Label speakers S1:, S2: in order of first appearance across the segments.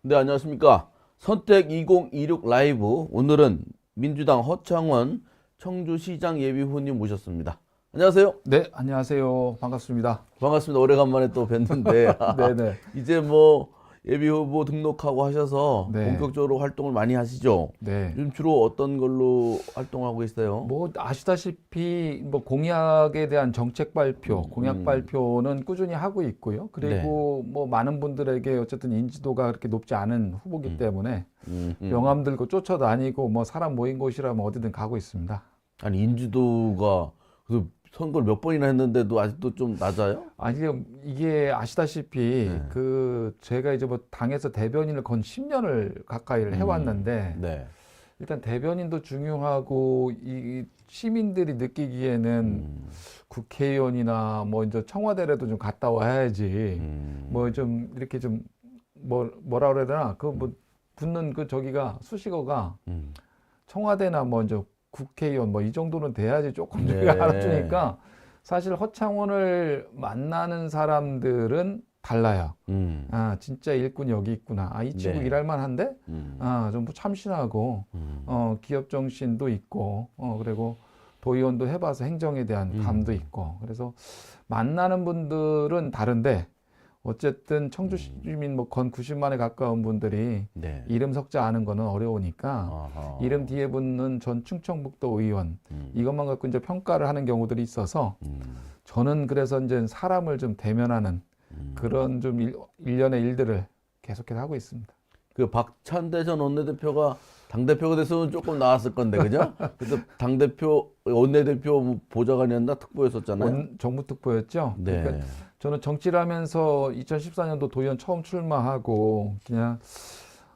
S1: 네, 안녕하십니까. 선택 2026 라이브. 오늘은 민주당 허창원 청주시장 예비 후보님 모셨습니다. 안녕하세요.
S2: 네, 안녕하세요. 반갑습니다.
S1: 반갑습니다. 오래간만에 또 뵀는데
S2: 네네.
S1: 이제 뭐 예비 후보 등록하고 하셔서
S2: 네.
S1: 본격적으로 활동을 많이 하시죠.
S2: 네.
S1: 요즘 주로 어떤 걸로 활동하고 계세요?
S2: 뭐 아시다시피 뭐 공약에 대한 정책 발표, 공약 발표는 꾸준히 하고 있고요. 그리고 뭐 많은 분들에게 어쨌든 인지도가 그렇게 높지 않은 후보기 때문에 명함 들고 쫓아다니고 뭐 사람 모인 곳이라면 어디든 가고 있습니다.
S1: 아니 인지도가 그래서 선거를 몇 번이나 했는데도 아직도 좀 낮아요?
S2: 아니 이게 아시다시피
S1: 네.
S2: 제가 이제 뭐 당에서 대변인을 건 10년을 가까이를 해왔는데
S1: 네.
S2: 일단 대변인도 중요하고 이 시민들이 느끼기에는 국회의원이나 뭐 이제 청와대라도 좀 갔다 와야지 뭐 좀 이렇게 좀 뭐라 그래야 되나 그 뭐 붙는 그 저기가 수식어가 청와대나 뭐 이제 국회의원 뭐 이 정도는 돼야지 조금
S1: 네.
S2: 저희가 알아주니까 사실 허창원을 만나는 사람들은 달라요. 아, 진짜 일꾼 여기 있구나. 아, 이 친구
S1: 네.
S2: 일할 만한데? 아, 좀 참신하고, 기업 정신도 있고, 그리고 도의원도 해봐서 행정에 대한 감도 있고. 그래서 만나는 분들은 다른데, 어쨌든 청주 시민 뭐 건 90만에 가까운 분들이
S1: 네.
S2: 이름 석자 아는 거는 어려우니까
S1: 아하.
S2: 이름 뒤에 붙는 전 충청북도 의원 이것만 갖고 이제 평가를 하는 경우들이 있어서 저는 그래서 이제 사람을 좀 대면하는 그런 좀 일련의 일들을 계속해서 하고 있습니다.
S1: 그 박찬대 전 원내대표가 당대표가 됐으면 조금 나았을 건데, 그죠? 그래서 당대표, 원내대표 보좌관이었나 특보였었잖아요.
S2: 정부 특보였죠.
S1: 네.
S2: 그러니까 저는 정치를 하면서 2014년도 도의원 처음 출마하고 그냥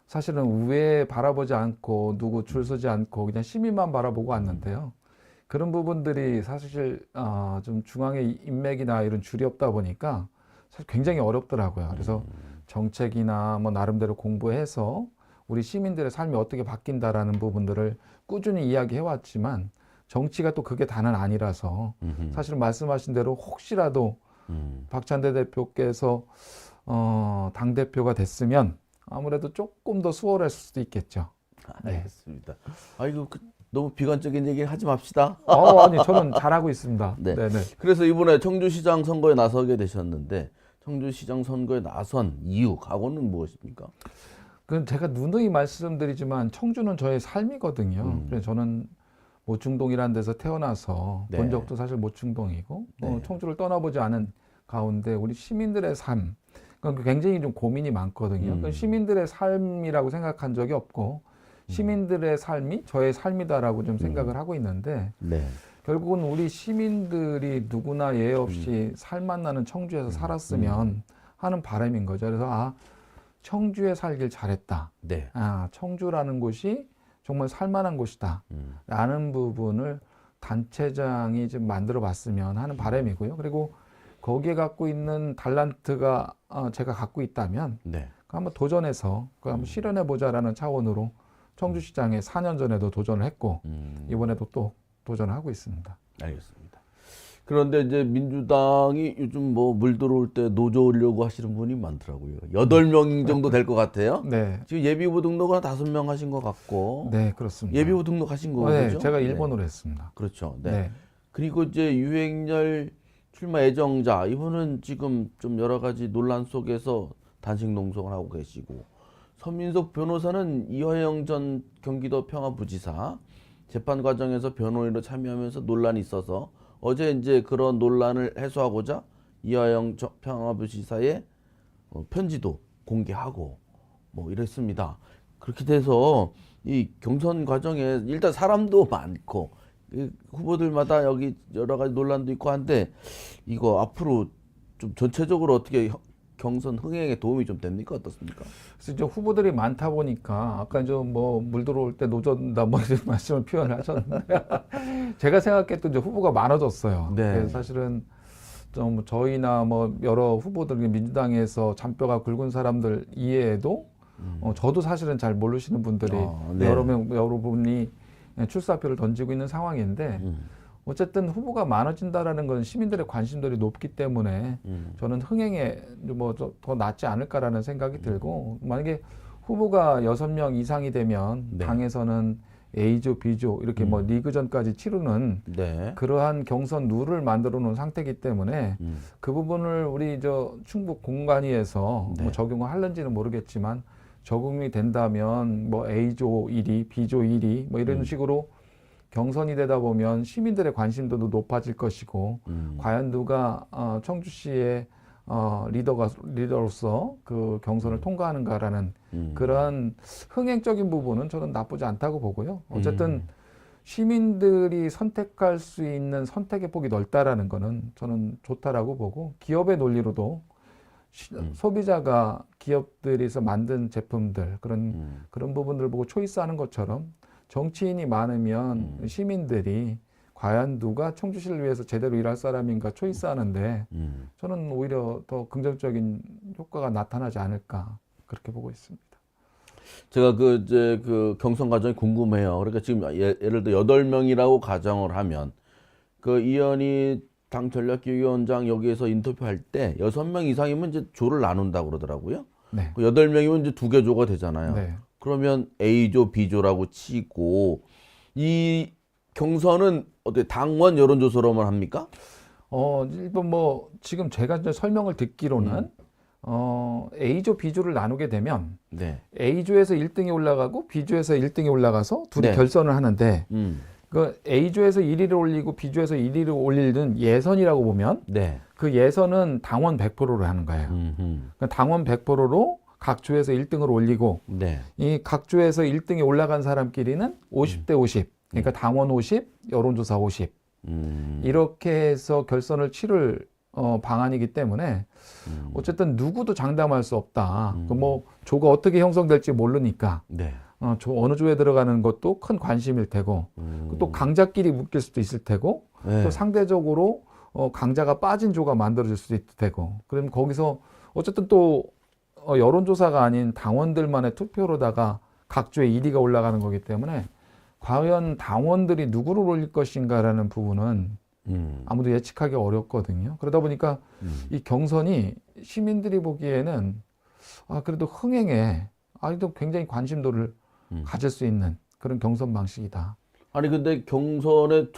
S2: 사실은 우회 바라보지 않고 누구 줄 서지 않고 그냥 시민만 바라보고 왔는데요. 그런 부분들이 사실 좀 중앙에 인맥이나 이런 줄이 없다 보니까 사실 굉장히 어렵더라고요. 그래서 정책이나 뭐 나름대로 공부해서 우리 시민들의 삶이 어떻게 바뀐다라는 부분들을 꾸준히 이야기해 왔지만 정치가 또 그게 다는 아니라서 사실 말씀하신 대로 혹시라도 박찬대 대표께서 당대표가 됐으면 아무래도 조금 더 수월했을 수도 있겠죠. 네.
S1: 알겠습니다. 아이고, 너무 비관적인 얘기 하지 맙시다.
S2: 아니, 저는 잘하고 있습니다.
S1: 네.
S2: 네네.
S1: 그래서 이번에 청주시장 선거에 나서게 되셨는데, 청주시장 선거에 나선 이유, 각오는 무엇입니까?
S2: 그건 제가 누누이 말씀드리지만 청주는 저의 삶이거든요. 그래서 저는 모충동이라는 데서 태어나서
S1: 네.
S2: 본 적도 사실 모충동이고
S1: 네.
S2: 청주를 떠나보지 않은 가운데 우리 시민들의 삶 그러니까 굉장히 좀 고민이 많거든요. 그 시민들의 삶이라고 생각한 적이 없고 시민들의 삶이 저의 삶이다라고 좀 생각을 하고 있는데
S1: 네.
S2: 결국은 우리 시민들이 누구나 예외 없이 살맛 나는 청주에서 살았으면 하는 바람인 거죠. 그래서 청주에 살길 잘했다.
S1: 네.
S2: 청주라는 곳이 정말 살만한 곳이다. 라는 부분을 단체장이 좀 만들어 봤으면 하는 바람이고요. 그리고 거기에 갖고 있는 달란트가 제가 갖고 있다면
S1: 네.
S2: 한번 도전해서 한번 실현해 보자라는 차원으로 청주시장에 4년 전에도 도전을 했고 이번에도 또 도전을 하고 있습니다.
S1: 알겠습니다. 그런데 이제 민주당이 요즘 뭐 물 들어올 때 노조려고 하시는 분이 많더라고요. 8명 정도 될 것 같아요.
S2: 네,
S1: 지금 예비후보 등록은 한 5명 하신 것 같고.
S2: 네 그렇습니다.
S1: 예비후보 등록하신 거죠?
S2: 네, 제가
S1: 네.
S2: 1번으로 했습니다.
S1: 그렇죠. 네.
S2: 네.
S1: 그리고 이제 유행열 출마 애정자 이분은 지금 좀 여러 가지 논란 속에서 단식 농성을 하고 계시고 서민석 변호사는 이화영 전 경기도 평화부지사 재판 과정에서 변호인으로 참여하면서 논란이 있어서 어제 이제 그런 논란을 해소하고자 이화영 평화부지사의 편지도 공개하고 뭐 이랬습니다. 그렇게 돼서 이 경선 과정에 일단 사람도 많고 후보들마다 여기 여러 가지 논란도 있고 한데 이거 앞으로 좀 전체적으로 어떻게 경선 흥행에 도움이 좀 됩니까? 어떻습니까?
S2: 그래서 이제 후보들이 많다 보니까 아까 이제 뭐 물 들어올 때 노조다 뭐 이런 말씀을 표현하셨는데 제가 생각했던 이제 후보가 많아졌어요.
S1: 네.
S2: 그래서 사실은 좀 저희나 뭐 여러 후보들 민주당에서 잔뼈가 굵은 사람들 이외에도 저도 사실은 잘 모르시는 분들이
S1: 네.
S2: 여러분이 출사표를 던지고 있는 상황인데 어쨌든 후보가 많아진다라는 건 시민들의 관심들이 높기 때문에 저는 흥행에 뭐 더 낫지 않을까라는 생각이 들고 만약에 후보가 6명 이상이 되면
S1: 네.
S2: 당에서는 A조, B조 이렇게 뭐 리그전까지 치르는
S1: 네.
S2: 그러한 경선 룰을 만들어 놓은 상태이기 때문에 그 부분을 우리 저 충북 공관위에서
S1: 네.
S2: 뭐 적용을 하는지는 모르겠지만 적용이 된다면 뭐 A조 1위, B조 1위 뭐 이런 식으로 경선이 되다 보면 시민들의 관심도도 높아질 것이고 과연 누가 청주시의 리더로서 그 경선을 통과하는가라는 그런 흥행적인 부분은 저는 나쁘지 않다고 보고요. 어쨌든 시민들이 선택할 수 있는 선택의 폭이 넓다라는 거는 저는 좋다라고 보고 기업의 논리로도 소비자가 기업들에서 만든 제품들 그런 부분들을 보고 초이스하는 것처럼 정치인이 많으면 시민들이 과연 누가 청주시를 위해서 제대로 일할 사람인가 초이스하는데 저는 오히려 더 긍정적인 효과가 나타나지 않을까 그렇게 보고 있습니다.
S1: 제가 그 경선 과정이 궁금해요. 그러니까 지금 예를 들어 8명이라고 가정을 하면 그 이현희 당 전략기획위원장 여기에서 인터뷰할 때 6명 이상이면 이제 조를 나눈다고 그러더라고요.
S2: 네.
S1: 그 8명이면 이제 2개 조가 되잖아요.
S2: 네.
S1: 그러면 A조, B조라고 치고 이 경선은 어떻게 당원 여론조사로만 합니까?
S2: 일단 뭐 지금 제가 이제 설명을 듣기로는 A조, B조를 나누게 되면
S1: 네.
S2: A조에서 1등이 올라가고 B조에서 1등이 올라가서 둘이
S1: 네.
S2: 결선을 하는데 그 A조에서 1위를 올리고 B조에서 1위를 올리는 예선이라고 보면
S1: 네.
S2: 그 예선은 당원 100%로 하는 거예요. 그러니까 당원 100%로 각 조에서 1등을 올리고
S1: 네.
S2: 이 각 조에서 1등이 올라간 사람끼리는 50대 50. 그러니까 당원 50, 여론조사 50. 이렇게 해서 결선을 치를 방안이기 때문에 어쨌든 누구도 장담할 수 없다. 그 뭐 조가 어떻게 형성될지 모르니까
S1: 네.
S2: 어느 조에 들어가는 것도 큰 관심일 테고 또 강자끼리 묶일 수도 있을 테고
S1: 네.
S2: 또 상대적으로 강자가 빠진 조가 만들어질 수도 있을 테고 그럼 거기서 어쨌든 또 여론조사가 아닌 당원들만의 투표로다가 각 조에 1위가 올라가는 거기 때문에 과연 당원들이 누구를 올릴 것인가라는 부분은 아무도 예측하기 어렵거든요. 그러다 보니까 이 경선이 시민들이 보기에는 그래도 흥행에 아직도 굉장히 관심도를 가질 수 있는 그런 경선 방식이다.
S1: 아니 근데 경선의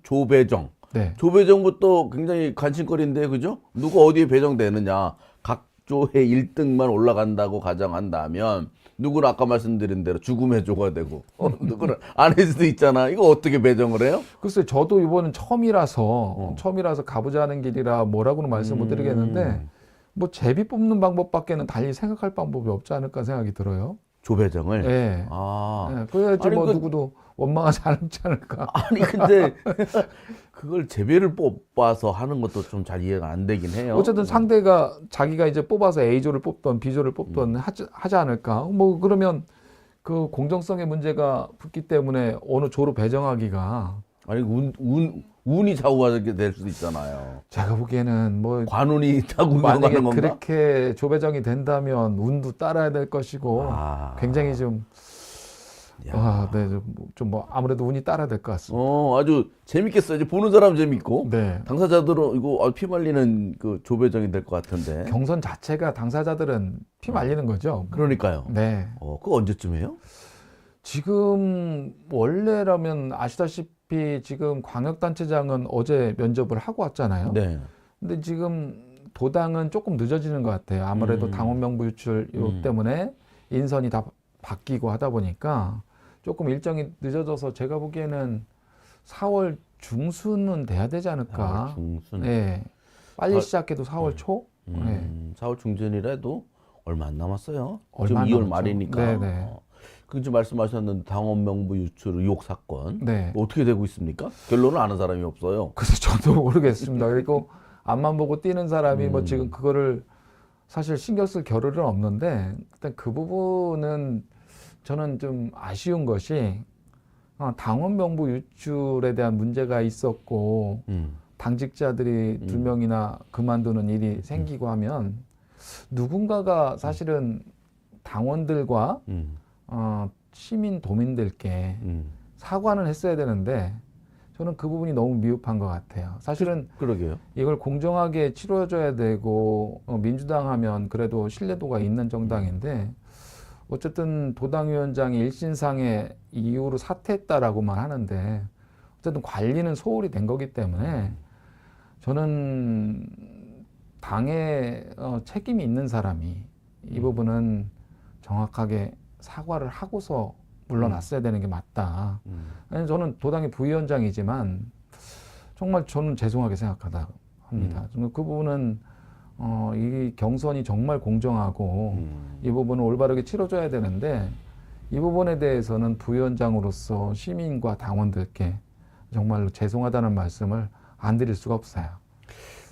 S1: 조배정.
S2: 네.
S1: 조배정부터 굉장히 관심거리인데 그죠? 누가 어디에 배정되느냐. 각 조의 1등만 올라간다고 가정한다면 누구는 아까 말씀드린 대로 죽음의 조가 되고 누구는 아닐 수도 있잖아. 이거 어떻게 배정을 해요?
S2: 글쎄 저도 이번은 처음이라서 가보자는 길이라 뭐라고는 말씀 못 드리겠는데 뭐 제비 뽑는 방법밖에는 달리 생각할 방법이 없지 않을까 생각이 들어요.
S1: 조배정을?
S2: 네. 그래야지
S1: 아니,
S2: 뭐 누구도 원망하지 않지 않을까.
S1: 아니 근데 그걸 제비를 뽑아서 하는 것도 좀 잘 이해가 안 되긴 해요.
S2: 어쨌든 상대가 자기가 이제 뽑아서 A조를 뽑던 B조를 뽑던 하지 않을까. 뭐 그러면 그 공정성의 문제가 붙기 때문에 어느 조로 배정하기가
S1: 아니 운이 좌우하게 될 수도 있잖아요.
S2: 제가 보기에는 뭐
S1: 관운이 타고
S2: 만약에
S1: 운영하는 건가?
S2: 그렇게 조배정이 된다면 운도 따라야 될 것이고 굉장히 좀 좀 뭐 아무래도 운이 따라야 될 것 같습니다.
S1: 아주 재밌겠어요. 이제 보는 사람 재밌고
S2: 네.
S1: 당사자들은 이거 피 말리는 그 조배정이 될 것 같은데.
S2: 경선 자체가 당사자들은 피 말리는 거죠.
S1: 그러니까요.
S2: 네.
S1: 그거 언제쯤이에요?
S2: 지금 원래라면 아시다시피 지금 광역단체장은 어제 면접을 하고 왔잖아요.
S1: 네.
S2: 근데 지금 도당은 조금 늦어지는 것 같아요. 아무래도 당원 명부 유출 때문에 인선이 다 바뀌고 하다 보니까 조금 일정이 늦어져서 제가 보기에는 4월 중순은 돼야 되지 않을까.
S1: 4월 중순.
S2: 네. 빨리 시작해도 4월 초. 네.
S1: 4월 중순이라도 얼마 안 남았어요.
S2: 얼마 안
S1: 지금 2월
S2: 남았죠.
S1: 말이니까.
S2: 네네.
S1: 그 지금 말씀하셨는데 당원 명부 유출 의혹 사건
S2: 네.
S1: 어떻게 되고 있습니까? 결론을 아는 사람이 없어요.
S2: 그래서 저도 모르겠습니다. 그리고 앞만 보고 뛰는 사람이 뭐 지금 그거를 사실 신경 쓸 겨를은 없는데 일단 그 부분은 저는 좀 아쉬운 것이 당원 명부 유출에 대한 문제가 있었고 당직자들이 2명이나 그만두는 일이 생기고 하면 누군가가 사실은 당원들과 시민 도민들께 사과는 했어야 되는데 저는 그 부분이 너무 미흡한 것 같아요. 사실은
S1: 그러게요.
S2: 이걸 공정하게 치러줘야 되고 민주당 하면 그래도 신뢰도가 있는 정당인데 어쨌든 도당위원장이 일신상의 이유로 사퇴했다라고만 하는데 어쨌든 관리는 소홀히 된 거기 때문에 저는 당에 책임이 있는 사람이 이 부분은 정확하게 사과를 하고서 물러났어야 되는 게 맞다. 아니, 저는 도당의 부위원장이지만 정말 저는 죄송하게 생각하다 합니다. 그 부분은 이 경선이 정말 공정하고 이 부분을 올바르게 치러줘야 되는데 이 부분에 대해서는 부위원장으로서 시민과 당원들께 정말로 죄송하다는 말씀을 안 드릴 수가 없어요.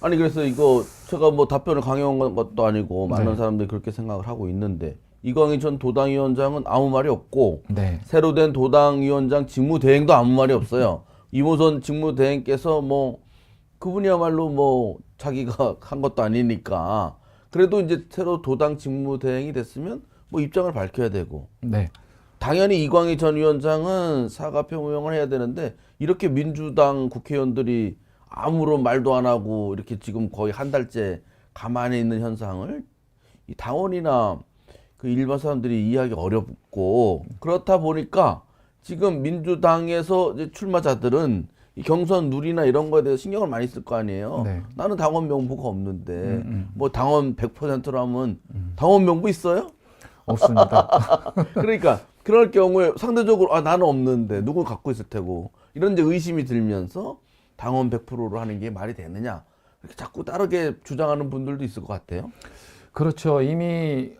S1: 아니 그래서 이거 제가 뭐 답변을 강요한 것도 아니고 많은
S2: 네.
S1: 사람들이 그렇게 생각을 하고 있는데 이광희 전 도당위원장은 아무 말이 없고
S2: 네.
S1: 새로 된 도당위원장 직무대행도 아무 말이 없어요. 이모선 직무대행께서 뭐 그분이야말로 뭐 자기가 한 것도 아니니까 그래도 이제 새로 도당 직무대행이 됐으면 뭐 입장을 밝혀야 되고
S2: 네.
S1: 당연히 이광희 전 위원장은 사과 표명을 해야 되는데 이렇게 민주당 국회의원들이 아무런 말도 안 하고 이렇게 지금 거의 한 달째 가만히 있는 현상을 이 당원이나 그 일반 사람들이 이해하기 어렵고 그렇다 보니까 지금 민주당에서 이제 출마자들은 이 경선 룰이나 이런 거에 대해서 신경을 많이 쓸 거 아니에요.
S2: 네.
S1: 나는 당원 명부가 없는데 뭐 당원 100%라면 당원 명부 있어요?
S2: 없습니다.
S1: 그러니까 그럴 경우에 상대적으로 아 나는 없는데 누군 갖고 있을 테고 이런 이제 의심이 들면서 당원 100%로 하는 게 말이 되느냐 이렇게 자꾸 다르게 주장하는 분들도 있을 것 같아요.
S2: 그렇죠. 이미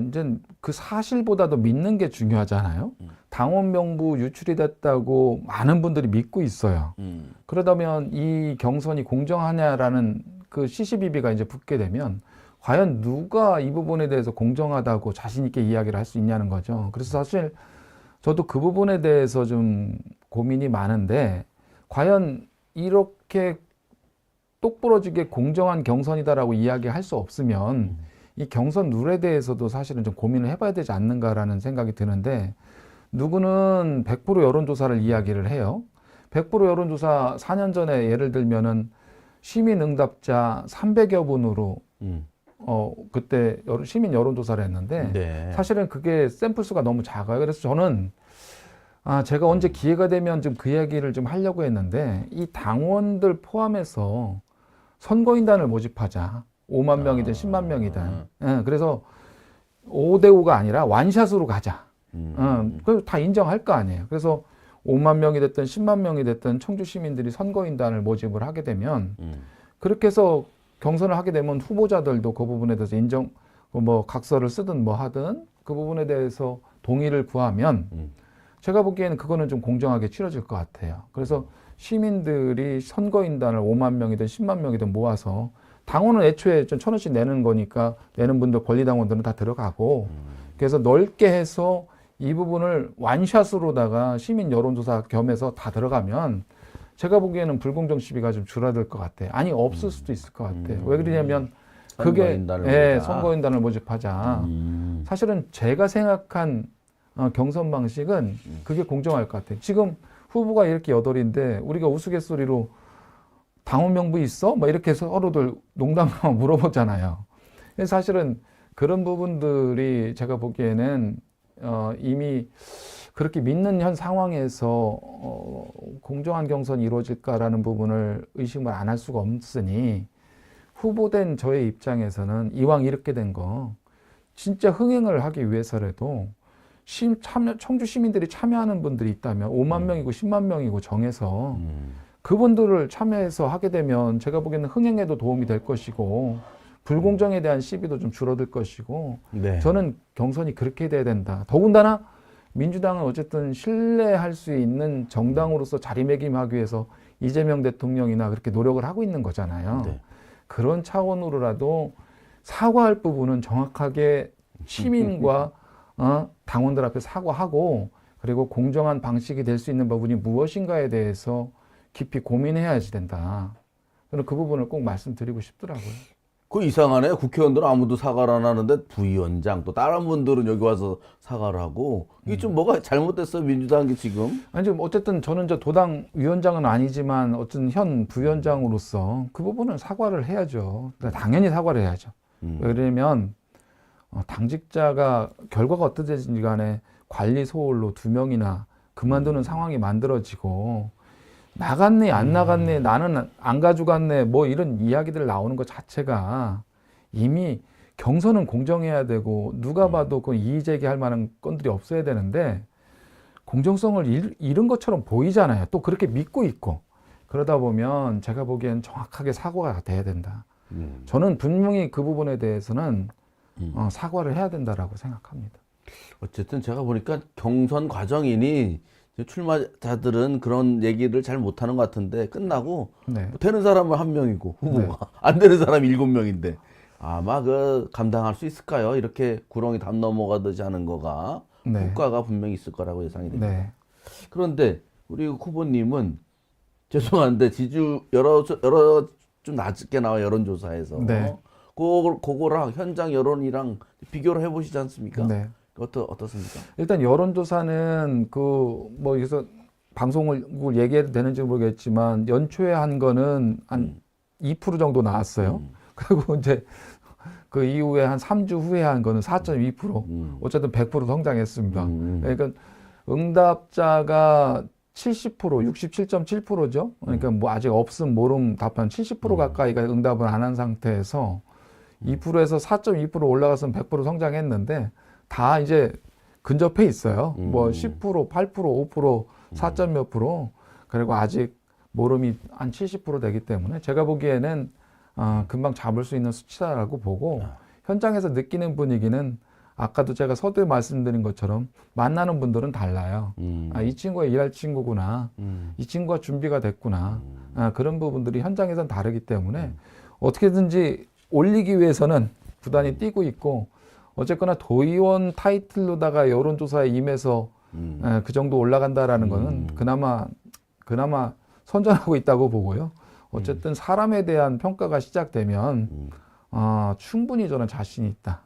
S2: 이제 그 사실보다도 믿는 게 중요하잖아요. 당원 명부 유출이 됐다고 많은 분들이 믿고 있어요. 그러다면 이 경선이 공정하냐라는 그 시시비비가 이제 붙게 되면 과연 누가 이 부분에 대해서 공정하다고 자신 있게 이야기를 할 수 있냐는 거죠. 그래서 사실 저도 그 부분에 대해서 좀 고민이 많은데 과연 이렇게 똑부러지게 공정한 경선이다라고 이야기할 수 없으면 이 경선 룰에 대해서도 사실은 좀 고민을 해봐야 되지 않는가라는 생각이 드는데 누구는 100% 여론조사를 이야기를 해요. 100% 여론조사 4년 전에 예를 들면은 시민응답자 300여 분으로 그때 시민 여론조사를 했는데
S1: 네.
S2: 사실은 그게 샘플 수가 너무 작아요. 그래서 저는 제가 언제 기회가 되면 좀 그 이야기를 좀 하려고 했는데 이 당원들 포함해서 선거인단을 모집하자. 5만 명이든 10만 명이든. 예, 그래서 5대5가 아니라 완샷으로 가자. 그래서 다 인정할 거 아니에요. 그래서 5만 명이 됐든 10만 명이 됐든 청주 시민들이 선거인단을 모집을 하게 되면 그렇게 해서 경선을 하게 되면 후보자들도 그 부분에 대해서 뭐 각서를 쓰든 뭐 하든 그 부분에 대해서 동의를 구하면 제가 보기에는 그거는 좀 공정하게 치러질 것 같아요. 그래서 시민들이 선거인단을 5만 명이든 10만 명이든 모아서 당원은 애초에 좀 1,000원씩 내는 거니까 내는 분들 권리당원들은 다 들어가고 그래서 넓게 해서 이 부분을 완샷으로다가 시민 여론조사 겸해서 다 들어가면 제가 보기에는 불공정 시비가 좀 줄어들 것 같아요. 아니 없을 수도 있을 것 같아요. 왜 그러냐면 그게 선거인단을 모집하자. 사실은 제가 생각한 경선 방식은 그게 공정할 것 같아요. 지금 후보가 이렇게 8인데 우리가 우스갯소리로 당원 명부 있어? 뭐 이렇게 서로들 농담하고 물어보잖아요. 사실은 그런 부분들이 제가 보기에는 이미 그렇게 믿는 현 상황에서 공정한 경선이 이루어질까라는 부분을 의심을 안 할 수가 없으니 후보된 저의 입장에서는 이왕 이렇게 된 거 진짜 흥행을 하기 위해서라도 청주 시민들이 참여하는 분들이 있다면 5만 명이고 10만 명이고 정해서 그분들을 참여해서 하게 되면 제가 보기에는 흥행에도 도움이 될 것이고 불공정에 대한 시비도 좀 줄어들 것이고
S1: 네.
S2: 저는 경선이 그렇게 돼야 된다. 더군다나 민주당은 어쨌든 신뢰할 수 있는 정당으로서 자리매김하기 위해서 이재명 대통령이나 그렇게 노력을 하고 있는 거잖아요.
S1: 네.
S2: 그런 차원으로라도 사과할 부분은 정확하게 시민과 당원들 앞에 사과하고 그리고 공정한 방식이 될 수 있는 부분이 무엇인가에 대해서 깊이 고민해야지 된다. 저는 그 부분을 꼭 말씀드리고 싶더라고요.
S1: 그 이상하네. 국회의원들은 아무도 사과를 안 하는데 부위원장 또 다른 분들은 여기 와서 사과를 하고 이게 좀 뭐가 잘못됐어요 민주당이 지금?
S2: 아니 지금 어쨌든 저는 도당 위원장은 아니지만 어쨌든 현 부위원장으로서 그 부분은 사과를 해야죠. 당연히 사과를 해야죠. 왜냐면 당직자가 결과가 어떠든지 간에 관리 소홀로 2명이나 그만두는 상황이 만들어지고 나갔네 안 나갔네 나는 안 가져갔네 뭐 이런 이야기들 나오는 것 자체가 이미 경선은 공정해야 되고 누가 봐도 그 이의 제기할 만한 건들이 없어야 되는데 공정성을 잃은 것처럼 보이잖아요. 또 그렇게 믿고 있고 그러다 보면 제가 보기엔 정확하게 사과가 돼야 된다. 저는 분명히 그 부분에 대해서는 사과를 해야 된다라고 생각합니다.
S1: 어쨌든 제가 보니까 경선 과정이니 출마자들은 그런 얘기를 잘 못하는 것 같은데 끝나고
S2: 네.
S1: 뭐 되는 사람은 1명이고 후보가 안 되는 사람이 7명인데 아마 그 감당할 수 있을까요? 이렇게 구렁이 담 넘어가듯이 하는 거가
S2: 네.
S1: 효과가 분명히 있을 거라고 예상이 됩니다.
S2: 네.
S1: 그런데 우리 후보님은 죄송한데 지지율 여러 좀 낮게 나와 여론조사에서
S2: 네.
S1: 그거랑 현장 여론이랑 비교를 해보시지 않습니까?
S2: 네.
S1: 어떻습니까?
S2: 일단 여론조사는 뭐 여기서 방송을 얘기해도 되는지 모르겠지만 연초에 한 거는 한 2% 정도 나왔어요. 그리고 이제 그 이후에 한 3주 후에 한 거는 4.2%. 어쨌든 100% 성장했습니다. 그러니까 응답자가 70%, 67.7%죠. 그러니까 뭐 아직 없음 모름 답한 70% 가까이가 응답을 안 한 상태에서 2%에서 4.2% 올라가서 100% 성장했는데 다 이제 근접해 있어요. 뭐 10%, 8%, 5%, 4몇 %. 그리고 아직 모름이 한 70% 되기 때문에 제가 보기에는 금방 잡을 수 있는 수치다라고 보고 현장에서 느끼는 분위기는 아까도 제가 서두에 말씀드린 것처럼 만나는 분들은 달라요. 이 친구가 일할 친구구나. 이 친구가 준비가 됐구나. 그런 부분들이 현장에서는 다르기 때문에 어떻게든지 올리기 위해서는 부단히 뛰고 있고 어쨌거나 도의원 타이틀로다가 여론조사에 임해서 그 정도 올라간다라는 거는 그나마 선전하고 있다고 보고요. 어쨌든 사람에 대한 평가가 시작되면 충분히 저는 자신이 있다.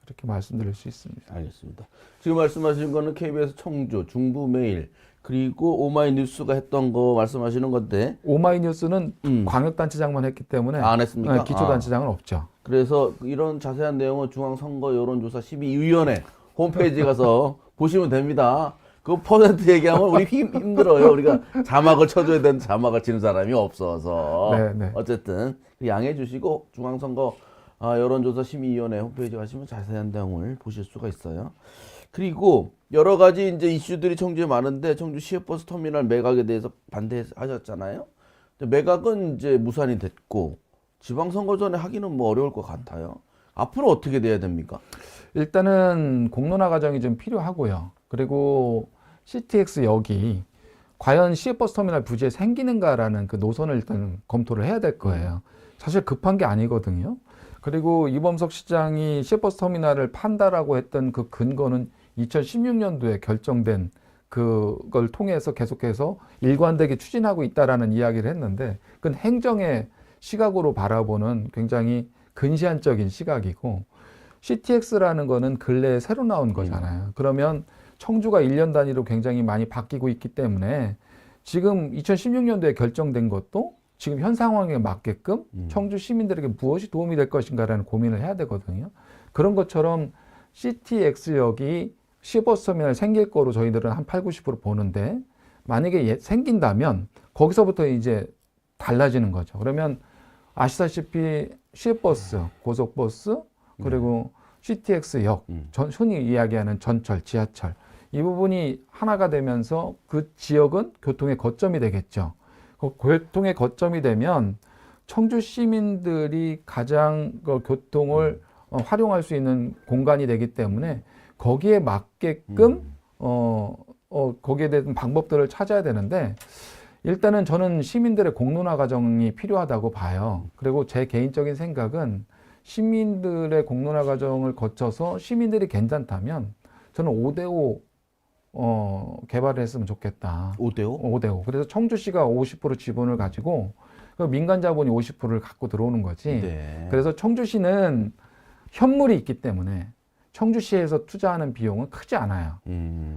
S2: 그렇게 말씀드릴 수 있습니다.
S1: 알겠습니다. 지금 말씀하신 거는 KBS 청주, 중부메일, 그리고 오마이뉴스가 했던 거 말씀하시는 건데
S2: 오마이뉴스는 광역단체장만 했기 때문에
S1: 안 했습니까?
S2: 기초단체장은 없죠.
S1: 그래서 이런 자세한 내용은 중앙선거 여론조사 12위원회 홈페이지 가서 보시면 됩니다. 그 퍼센트 얘기하면 우리 힘들어요. 우리가 자막을 쳐줘야 되는데 자막을 치는 사람이 없어서.
S2: 네.
S1: 어쨌든 양해해 주시고 중앙선거 여론조사 심의위원회 홈페이지 가시면 자세한 내용을 보실 수가 있어요. 그리고 여러 가지 이제 이슈들이 청주에 많은데 청주 시외버스 터미널 매각에 대해서 반대하셨잖아요. 매각은 이제 무산이 됐고 지방선거 전에 하기는 뭐 어려울 것 같아요. 앞으로 어떻게 돼야 됩니까?
S2: 일단은 공론화 과정이 좀 필요하고요. 그리고 CTX역이 과연 시외버스 터미널 부지에 생기는가라는 그 노선을 일단 검토를 해야 될 거예요. 사실 급한 게 아니거든요. 그리고 이범석 시장이 시외버스 터미널을 판다라고 했던 그 근거는 2016년도에 결정된 그걸 통해서 계속해서 일관되게 추진하고 있다라는 이야기를 했는데 그건 행정의 시각으로 바라보는 굉장히 근시안적인 시각이고 CTX라는 거는 근래에 새로 나온 거잖아요. 그러면 청주가 1년 단위로 굉장히 많이 바뀌고 있기 때문에 지금 2016년도에 결정된 것도 지금 현 상황에 맞게끔 청주 시민들에게 무엇이 도움이 될 것인가라는 고민을 해야 되거든요. 그런 것처럼 CTX역이 시외버스 터미널 생길 거로 저희들은 한 8, 90% 보는데 만약에 생긴다면 거기서부터 이제 달라지는 거죠. 그러면 아시다시피 시외버스, 고속버스, 그리고 CTX역, 흔히 이야기하는 전철, 지하철 이 부분이 하나가 되면서 그 지역은 교통의 거점이 되겠죠. 그 교통의 거점이 되면 청주 시민들이 가장 교통을 활용할 수 있는 공간이 되기 때문에 거기에 맞게끔 거기에 대한 방법들을 찾아야 되는데 일단은 저는 시민들의 공론화 과정이 필요하다고 봐요. 그리고 제 개인적인 생각은 시민들의 공론화 과정을 거쳐서 시민들이 괜찮다면 저는 5대5 개발을 했으면 좋겠다.
S1: 5대5?
S2: 5대5. 그래서 청주시가 50% 지분을 가지고 민간 자본이 50%를 갖고 들어오는 거지.
S1: 네.
S2: 그래서 청주시는 현물이 있기 때문에 청주시에서 투자하는 비용은 크지 않아요.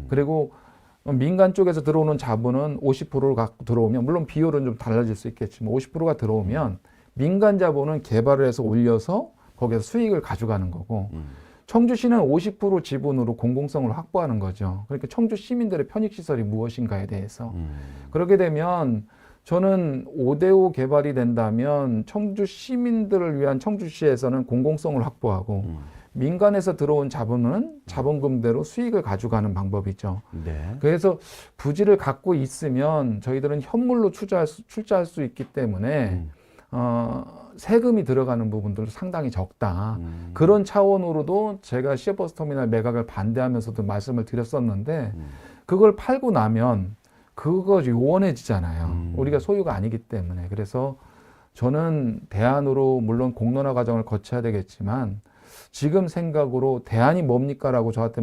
S2: 그리고 민간 쪽에서 들어오는 자본은 50%를 갖고 들어오면 물론 비율은 좀 달라질 수 있겠지만 50%가 들어오면 민간 자본은 개발을 해서 올려서 거기에서 수익을 가져가는 거고 청주시는 50% 지분으로 공공성을 확보하는 거죠. 그러니까 청주 시민들의 편익시설이 무엇인가에 대해서. 그렇게 되면 저는 5대5 개발이 된다면 청주 시민들을 위한 청주시에서는 공공성을 확보하고 민간에서 들어온 자본은 자본금대로 수익을 가져가는 방법이죠.
S1: 네.
S2: 그래서 부지를 갖고 있으면 저희들은 현물로 출자할 수 있기 때문에 세금이 들어가는 부분들도 상당히 적다. 그런 차원으로도 제가 시외버스 터미널 매각을 반대하면서도 말씀을 드렸었는데 그걸 팔고 나면 그거 요원해지잖아요. 우리가 소유가 아니기 때문에. 그래서 저는 대안으로 물론 공론화 과정을 거쳐야 되겠지만 지금 생각으로 대안이 뭡니까? 라고 저한테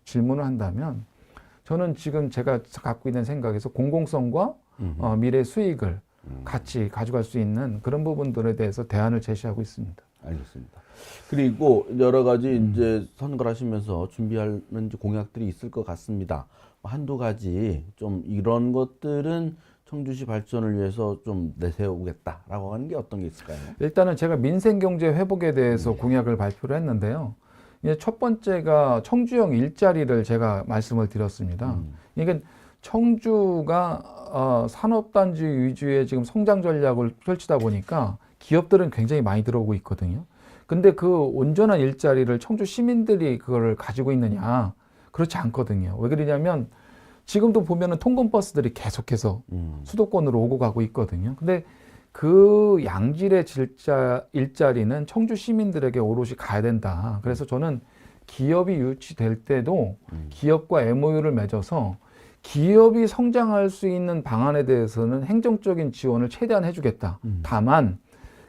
S2: 질문을 한다면 저는 지금 제가 갖고 있는 생각에서 공공성과 미래 수익을 같이 가져갈 수 있는 그런 부분들에 대해서 대안을 제시하고 있습니다.
S1: 알겠습니다. 그리고 여러 가지 이제 선거를 하시면서 준비하는 이제 공약들이 있을 것 같습니다. 한두 가지 좀 이런 것들은 청주시 발전을 위해서 좀 내세우겠다라고 하는 게 어떤 게 있을까요?
S2: 일단은 제가 민생경제 회복에 대해서 공약을 발표를 했는데요. 이제 첫 번째가 청주형 일자리를 제가 말씀을 드렸습니다. 그러니까 청주가 산업단지 위주의 지금 성장 전략을 펼치다 보니까 기업들은 굉장히 많이 들어오고 있거든요. 근데 그 온전한 일자리를 청주 시민들이 그거를 가지고 있느냐? 그렇지 않거든요. 왜 그러냐면 지금도 보면은 통근버스들이 계속해서 수도권으로 오고 가고 있거든요. 근데 그 양질의 일자리는 청주 시민들에게 오롯이 가야 된다. 그래서 저는 기업이 유치될 때도 기업과 MOU를 맺어서 기업이 성장할 수 있는 방안에 대해서는 행정적인 지원을 최대한 해주겠다. 다만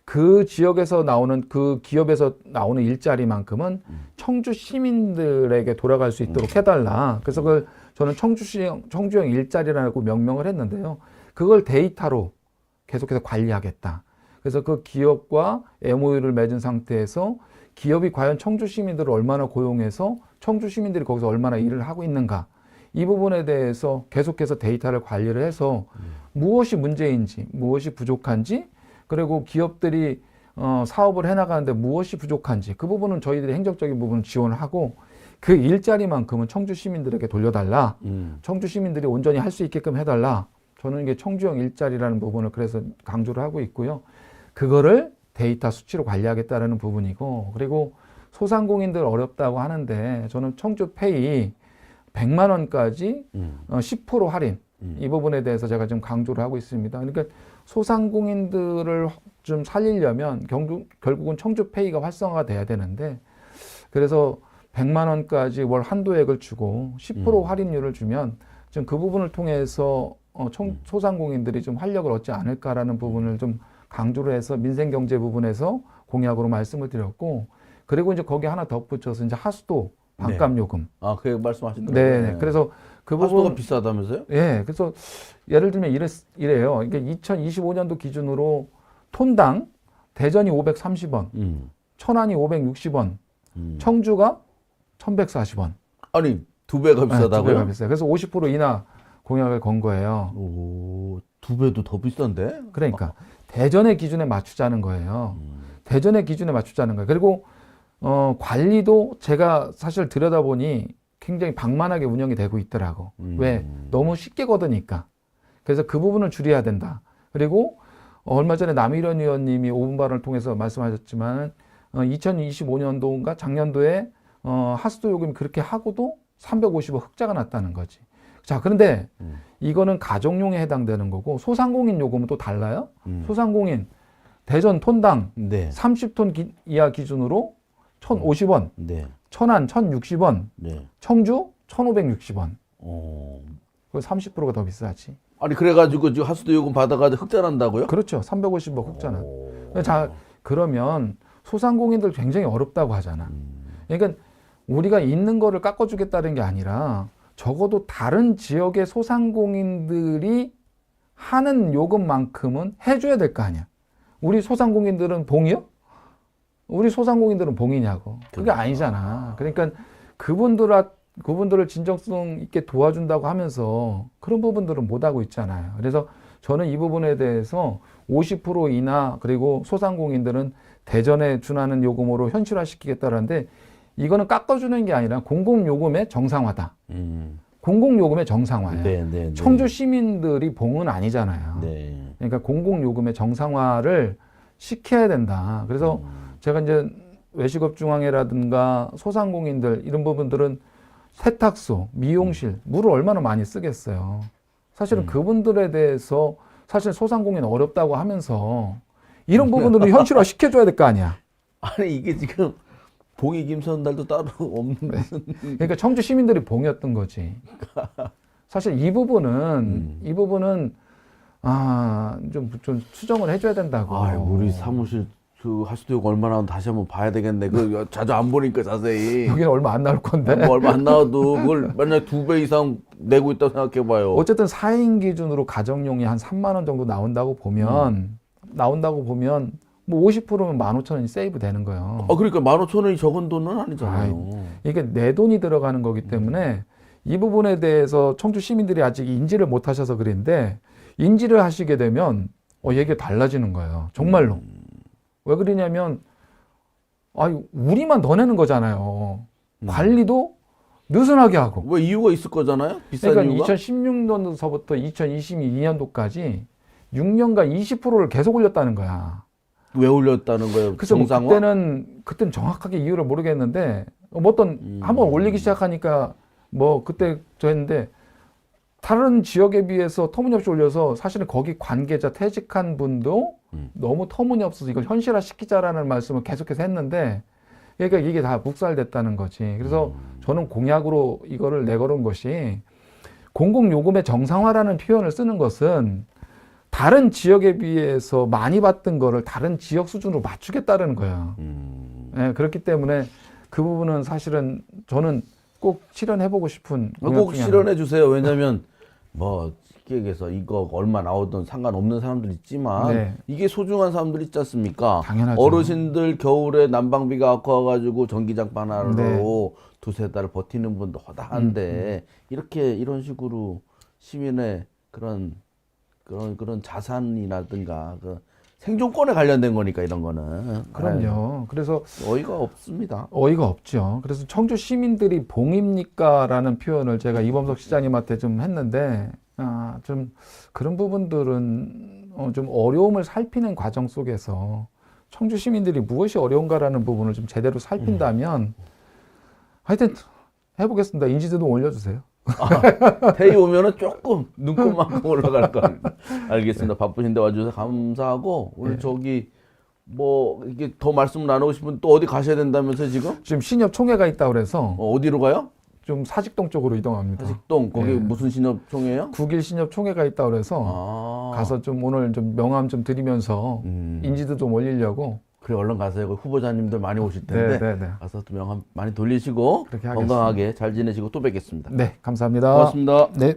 S2: 그 지역에서 나오는 그 기업에서 나오는 일자리만큼은 청주 시민들에게 돌아갈 수 있도록 해달라. 그래서 그걸 저는 청주형 일자리라고 명명을 했는데요. 그걸 데이터로 계속해서 관리하겠다. 그래서 그 기업과 MOU를 맺은 상태에서 기업이 과연 청주 시민들을 얼마나 고용해서 청주 시민들이 거기서 얼마나 일을 하고 있는가. 이 부분에 대해서 계속해서 데이터를 관리를 해서 무엇이 문제인지, 무엇이 부족한지, 그리고 기업들이 사업을 해나가는데 무엇이 부족한지 그 부분은 저희들이 행정적인 부분을 지원을 하고 그 일자리만큼은 청주 시민들에게 돌려달라. 청주 시민들이 온전히 할 수 있게끔 해달라. 저는 이게 청주형 일자리라는 부분을 그래서 강조를 하고 있고요. 그거를 데이터 수치로 관리하겠다는 부분이고, 그리고 소상공인들 어렵다고 하는데 저는 청주페이 100만 원까지 10% 할인 이 부분에 대해서 제가 좀 강조를 하고 있습니다. 그러니까 소상공인들을 좀 살리려면 결국은 청주페이가 활성화가 돼야 되는데, 그래서 100만 원까지 월 한도액을 주고 10% 할인율을 주면 좀 그 부분을 통해서 소상공인들이 좀 활력을 얻지 않을까라는 부분을 좀 강조를 해서 민생경제 부분에서 공약으로 말씀을 드렸고, 그리고 이제 거기에 하나 덧붙여서 이제 하수도 반값요금.
S1: 네. 아, 그 말씀하셨던
S2: 네. 그래서 그
S1: 하수도가
S2: 부분
S1: 비싸다면서요?
S2: 예. 그래서 예를 들면 이래요. 이게 2025년도 기준으로 톤당 대전이 530원, 천안이 560원, 청주가 1140원.
S1: 아니, 두 배가 비싸다고요?
S2: 두 배가 비싸요. 그래서 50% 인하 공약을 건 거예요.
S1: 오, 두 배도 더 비싼데?
S2: 그러니까 대전의 기준에 맞추자는 거예요. 대전의 기준에 맞추자는 거예요. 그리고 관리도 제가 사실 들여다보니 굉장히 방만하게 운영이 되고 있더라고. 왜? 너무 쉽게 걷으니까. 그래서 그 부분을 줄여야 된다. 그리고 얼마 전에 남일원 의원님이 5분 발언을 통해서 말씀하셨지만 2025년도인가 작년도에 하수도 요금이 그렇게 하고도 350억 흑자가 났다는 거지. 자, 그런데 이거는 가정용에 해당되는 거고 소상공인 요금은 또 달라요. 소상공인 대전 톤당
S1: 네.
S2: 30톤 이하 기준으로 1,050원,
S1: 네.
S2: 천안 1,060원,
S1: 네.
S2: 청주 1,560원.
S1: 어.
S2: 그 30%가 더 비싸지.
S1: 아니, 그래가지고 지금 하수도 요금 받아가지고 흑자 난다고요?
S2: 그렇죠. 350억 흑자는.
S1: 오.
S2: 자, 그러면 소상공인들 굉장히 어렵다고 하잖아. 그러니까 우리가 있는 거를 깎아주겠다는 게 아니라 적어도 다른 지역의 소상공인들이 하는 요금만큼은 해줘야 될 거 아니야. 우리 소상공인들은 봉이요? 우리 소상공인들은 봉이냐고. 그게 아니잖아. 그러니까 그분들을 진정성 있게 도와준다고 하면서 그런 부분들은 못하고 있잖아요. 그래서 저는 이 부분에 대해서 50% 인하, 그리고 소상공인들은 대전에 준하는 요금으로 현실화시키겠다는데 이거는 깎아주는 게 아니라 공공요금의 정상화다.
S1: 음.
S2: 공공요금의 정상화예요.
S1: 네, 네, 네.
S2: 청주 시민들이 봉은 아니잖아요.
S1: 네.
S2: 그러니까 공공요금의 정상화를 시켜야 된다. 그래서 제가 이제 외식업중앙회라든가 소상공인들 이런 부분들은 세탁소, 미용실, 물을 얼마나 많이 쓰겠어요. 사실은 그분들에 대해서 사실 소상공인 어렵다고 하면서 이런 부분들은 현실화 시켜줘야 될 거 아니야.
S1: 아니 이게 지금 봉이 김선달도 따로 없는
S2: 그러니까 청주 시민들이 봉이었던 거지. 사실 이 부분은 좀 수정을 해줘야 된다고.
S1: 아, 우리 사무실 그 하수도역 얼마나 다시 한번 봐야 되겠네. 그 자주 안 보니까 자세히.
S2: 여기는 얼마 안 나올 건데.
S1: 뭐 얼마 안 나와도 그걸 맨날 2배 이상 내고 있다고 생각해봐요.
S2: 어쨌든 4인 기준으로 가정용이 한 3만 원 정도 나온다고 보면 뭐 50%면 15,000원이 세이브 되는 거예요.
S1: 그러니까 15,000원이 적은 돈은 아니잖아요.
S2: 이게 내 돈이 들어가는 거기 때문에 이 부분에 대해서 청주 시민들이 아직 인지를 못 하셔서 그런데 인지를 하시게 되면 얘기가 달라지는 거예요. 정말로. 왜 그러냐면 우리만 더 내는 거잖아요. 관리도 느슨하게 하고.
S1: 왜 이유가 있을 거잖아요. 비싼
S2: 그러니까
S1: 이유가.
S2: 2016년도서부터 2022년도까지 6년간 20%를 계속 올렸다는 거야.
S1: 왜 올렸다는 거예요?
S2: 그래서 뭐
S1: 정상화?
S2: 그때는 정확하게 이유를 모르겠는데 한번 올리기 시작하니까 그때 저 했는데 다른 지역에 비해서 터무니없이 올려서 사실은 거기 관계자 퇴직한 분도 너무 터무니없어서 이걸 현실화 시키자라는 말씀을 계속해서 했는데 그러니까 이게 다 묵살됐다는 거지. 그래서 저는 공약으로 이거를 내걸은 것이 공공요금의 정상화라는 표현을 쓰는 것은 다른 지역에 비해서 많이 받던 거를 다른 지역 수준으로 맞추겠다는 거예요. 네, 그렇기 때문에 그 부분은 사실은 저는 꼭 실현해보고 싶은 공약
S1: 꼭
S2: 중에
S1: 실현해 주세요. 왜냐면 쉽게 얘기해서 이거 얼마 나오든 상관없는 사람들 있지만
S2: 네.
S1: 이게 소중한 사람들 있지 않습니까?
S2: 당연하죠.
S1: 어르신들 겨울에 난방비가 아까워가지고 전기장판 하러
S2: 네.
S1: 두세 달 버티는 분도 허다한데 이런 식으로 시민의 그런 자산이라든가 그 생존권에 관련된 거니까 이런 거는
S2: 그럼요. 그래서
S1: 어이가 없습니다.
S2: 어이가 없죠. 그래서 청주 시민들이 봉입니까? 라는 표현을 제가 이범석 시장님한테 좀 했는데, 좀 그런 부분들은 좀 어려움을 살피는 과정 속에서 청주 시민들이 무엇이 어려운가라는 부분을 좀 제대로 살핀다면, 하여튼 해보겠습니다. 인지도 좀 올려주세요.
S1: 태희 오면은 조금 눈곱만큼 올라갈 거 알겠습니다. 바쁘신데 와주셔서 감사하고 오늘 이게 더 말씀 나누고 싶으면 또 어디 가셔야 된다면서 지금?
S2: 지금 신협 총회가 있다고 그래서
S1: 어디로 가요?
S2: 좀 사직동 쪽으로 이동합니다.
S1: 사직동 거기
S2: 네.
S1: 무슨 신협총회예요?
S2: 9길 신협 총회가 있다고 그래서 가서 좀 오늘 좀 명함 좀 드리면서 인지도 좀 올리려고.
S1: 그래 얼른 가세요. 후보자님들 많이 오실 텐데
S2: 네.
S1: 가서 또 명함 많이 돌리시고
S2: 그렇게
S1: 건강하게 잘 지내시고 또 뵙겠습니다.
S2: 네, 감사합니다.
S1: 고맙습니다.
S2: 네.